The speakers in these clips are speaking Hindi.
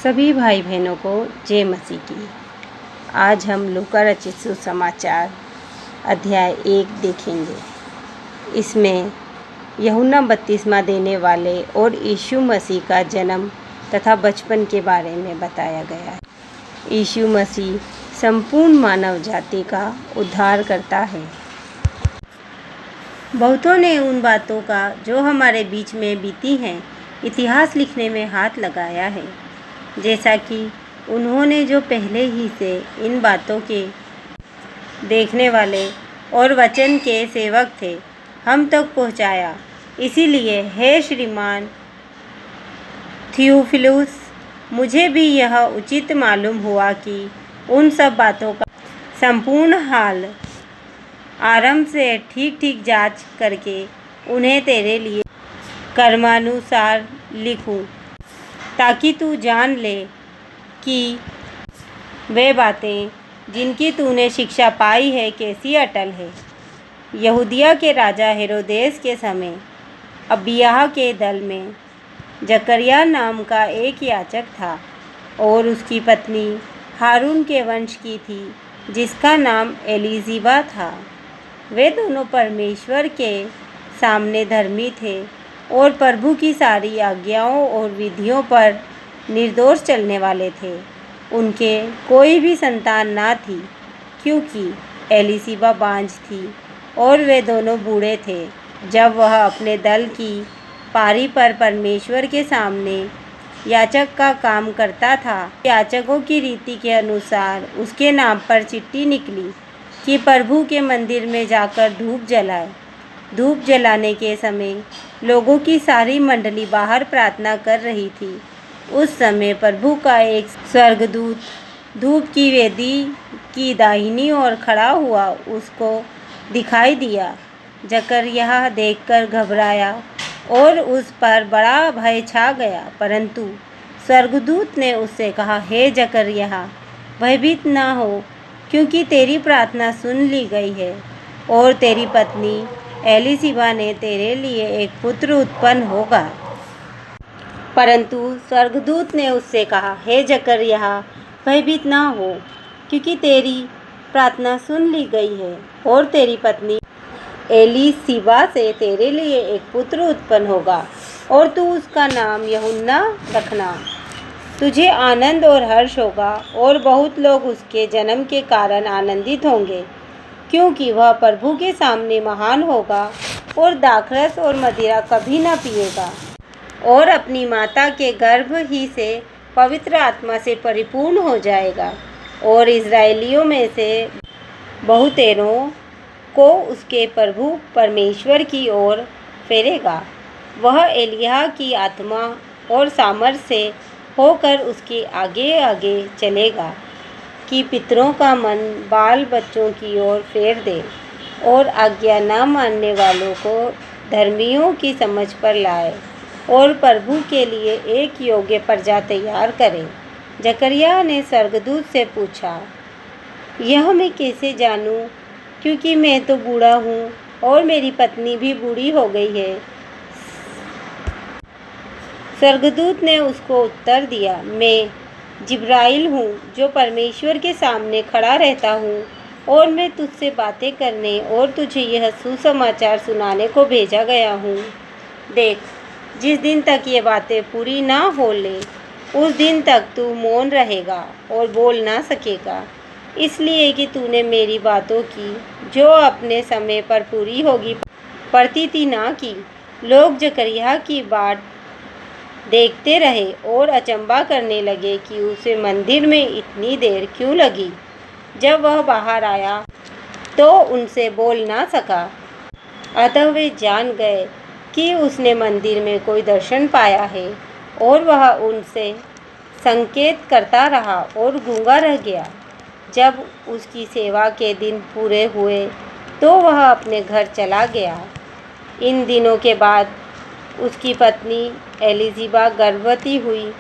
सभी भाई बहनों को जय मसीह की। आज हम लूका रचित सुसमाचार अध्याय 1 देखेंगे। इसमें यूहन्ना बपतिस्मा देने वाले और यीशु मसीह का जन्म तथा बचपन के बारे में बताया गया है। यीशु मसीह संपूर्ण मानव जाति का उद्धार करता है। बहुतों ने उन बातों का जो हमारे बीच में बीती हैं इतिहास लिखने में हाथ लगाया है, जैसा कि उन्होंने जो पहले ही से इन बातों के देखने वाले और वचन के सेवक थे हम तक पहुंचाया। इसीलिए हे श्रीमान थियोफिलुस, मुझे भी यह उचित मालूम हुआ कि उन सब बातों का संपूर्ण हाल आरंभ से ठीक ठीक जांच करके उन्हें तेरे लिए कर्मानुसार लिखूं, ताकि तू जान ले कि वे बातें जिनकी तूने शिक्षा पाई है कैसी अटल है। यहूदिया के राजा हेरोदेस के समय अबिय्याह के दल में जकरिया नाम का एक याजक था और उसकी पत्नी हारून के वंश की थी, जिसका नाम एलीशिबा था। वे दोनों परमेश्वर के सामने धर्मी थे और प्रभु की सारी आज्ञाओं और विधियों पर निर्दोष चलने वाले थे। उनके कोई भी संतान ना थी, क्योंकि एलीशिबा बांझ थी और वे दोनों बूढ़े थे। जब वह अपने दल की पारी पर परमेश्वर के सामने याजक का काम करता था, याजकों की रीति के अनुसार उसके नाम पर चिट्ठी निकली कि प्रभु के मंदिर में जाकर धूप जलाए। धूप जलाने के समय लोगों की सारी मंडली बाहर प्रार्थना कर रही थी। उस समय प्रभु का एक स्वर्गदूत धूप की वेदी की दाहिनी ओर खड़ा हुआ उसको दिखाई दिया। जकरिया देखकर घबराया और उस पर बड़ा भय छा गया, परंतु स्वर्गदूत ने उससे कहा, हे जकरिया, भयभीत ना हो, क्योंकि तेरी प्रार्थना सुन ली गई है और तेरी पत्नी एलीशिबा ने तेरे लिए एक पुत्र उत्पन्न होगा। परंतु स्वर्गदूत ने उससे कहा, हे जकरिया, भयभीत ना हो, क्योंकि तेरी प्रार्थना सुन ली गई है और तेरी पत्नी एलीशिबा से तेरे लिए एक पुत्र उत्पन्न होगा और तू उसका नाम यूहन्ना रखना। तुझे आनंद और हर्ष होगा और बहुत लोग उसके जन्म के कारण आनंदित होंगे, क्योंकि वह प्रभु के सामने महान होगा और दाखरस और मदिरा कभी न पिएगा और अपनी माता के गर्भ ही से पवित्र आत्मा से परिपूर्ण हो जाएगा और इस्राएलियों में से बहुतेरों को उसके प्रभु परमेश्वर की ओर फेरेगा। वह एलिय्याह की आत्मा और सामर्थ से होकर उसके आगे आगे चलेगा कि पितरों का मन बाल बच्चों की ओर फेर दे और आज्ञा न मानने वालों को धर्मियों की समझ पर लाए और प्रभु के लिए एक योग्य प्रजा तैयार करे। जकरिया ने स्वर्गदूत से पूछा, यह मैं कैसे जानूं, क्योंकि मैं तो बूढ़ा हूँ और मेरी पत्नी भी बूढ़ी हो गई है। स्वर्गदूत ने उसको उत्तर दिया, मैं जिब्राइल हूँ, जो परमेश्वर के सामने खड़ा रहता हूँ और मैं तुझसे बातें करने और तुझे यह सुसमाचार सुनाने को भेजा गया हूँ। देख, जिस दिन तक ये बातें पूरी ना हो ले, उस दिन तक तू मौन रहेगा और बोल ना सकेगा, इसलिए कि तूने मेरी बातों की जो अपने समय पर पूरी होगी प्रतीति ना की। लोग जकरिया की बाट देखते रहे और अचंभा करने लगे कि उसे मंदिर में इतनी देर क्यों लगी। जब वह बाहर आया तो उनसे बोल ना सका, अतः वे जान गए कि उसने मंदिर में कोई दर्शन पाया है, और वह उनसे संकेत करता रहा और गूंगा रह गया। जब उसकी सेवा के दिन पूरे हुए तो वह अपने घर चला गया। इन दिनों के बाद उसकी पत्नी एलीशिबा गर्भवती हुई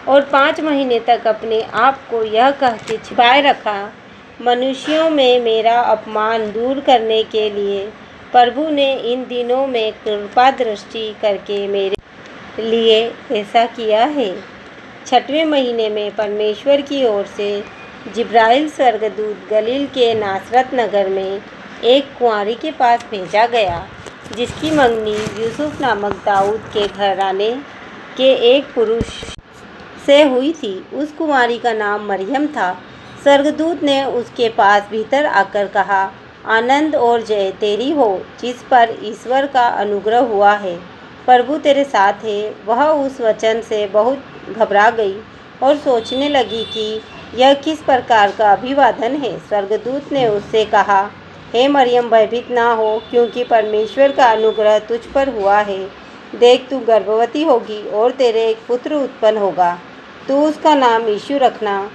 और 5 महीने तक अपने आप को यह कह के छिपाए रखा, मनुष्यों में मेरा अपमान दूर करने के लिए प्रभु ने इन दिनों में कृपा दृष्टि करके मेरे लिए ऐसा किया है। 6वें महीने में परमेश्वर की ओर से जिब्राइल स्वर्गदूत गलील के नासरत नगर में एक कुंवारी के पास भेजा गया, जिसकी मंगनी यूसुफ नामक दाऊद के घराने के एक पुरुष से हुई थी। उस कुंवारी का नाम मरियम था। स्वर्गदूत ने उसके पास भीतर आकर कहा, आनंद और जय तेरी हो, जिस पर ईश्वर का अनुग्रह हुआ है, प्रभु तेरे साथ है। वह उस वचन से बहुत घबरा गई और सोचने लगी कि यह किस प्रकार का अभिवादन है। स्वर्गदूत ने उससे कहा, हे मरियम, भयभीत ना हो, क्योंकि परमेश्वर का अनुग्रह तुझ पर हुआ है। देख, तू गर्भवती होगी और तेरे एक पुत्र उत्पन्न होगा। तू उसका नाम यीशु रखना।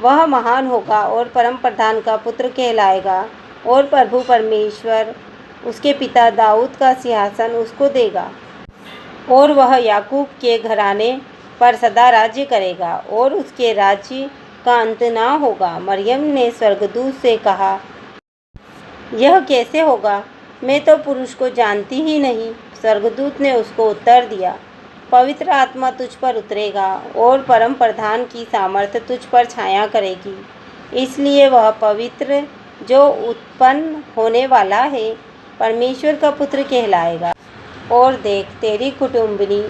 वह महान होगा और परम प्रधान का पुत्र कहलाएगा, और प्रभु परमेश्वर उसके पिता दाऊद का सिंहासन उसको देगा, और वह याकूब के घराने पर सदा राज्य करेगा, और उसके राज्य का अंत ना होगा। मरियम ने स्वर्गदूत से कहा, यह कैसे होगा? मैं तो पुरुष को जानती ही नहीं। स्वर्गदूत ने उसको उत्तर दिया, पवित्र आत्मा तुझ पर उतरेगा और परम प्रधान की सामर्थ्य तुझ पर छाया करेगी। इसलिए वह पवित्र जो उत्पन्न होने वाला है परमेश्वर का पुत्र कहलाएगा। और देख, तेरी कुटुंबिनी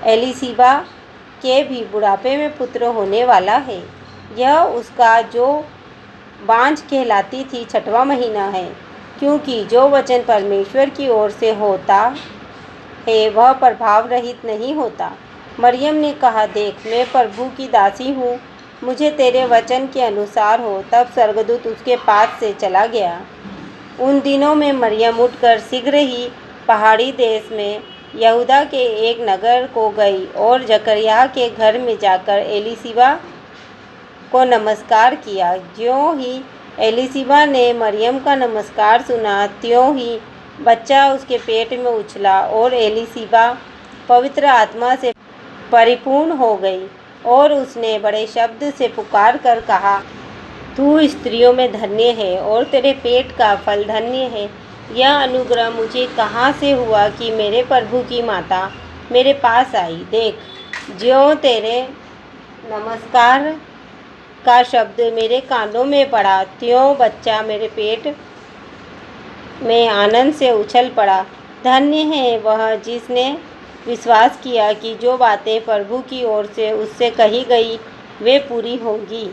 एलीशिबा के भी बुढ़ापे में पुत्र होने वाला है। यह उसका जो बांझ कहलाती थी 6वां महीना है, क्योंकि जो वचन परमेश्वर की ओर से होता है वह प्रभाव रहित नहीं होता। मरियम ने कहा, देख, मैं प्रभु की दासी हूँ, मुझे तेरे वचन के अनुसार हो। तब स्वर्गदूत उसके पास से चला गया। उन दिनों में मरियम उठकर शीघ्र ही पहाड़ी देश में यहूदा के एक नगर को गई और जकरिया के घर में जाकर एलीशिबा को नमस्कार किया। ज्यों ही एलीशिबा ने मरियम का नमस्कार सुना, त्यों ही बच्चा उसके पेट में उछला, और एलीशिबा पवित्र आत्मा से परिपूर्ण हो गई, और उसने बड़े शब्द से पुकार कर कहा, तू स्त्रियों में धन्य है और तेरे पेट का फल धन्य है। यह अनुग्रह मुझे कहाँ से हुआ कि मेरे प्रभु की माता मेरे पास आई? देख, ज्यों तेरे नमस्कार का शब्द मेरे कानों में पड़ा, त्यों बच्चा मेरे पेट में आनंद से उछल पड़ा। धन्य है वह जिसने विश्वास किया कि जो बातें प्रभु की ओर से उससे कही गई वे पूरी होंगी।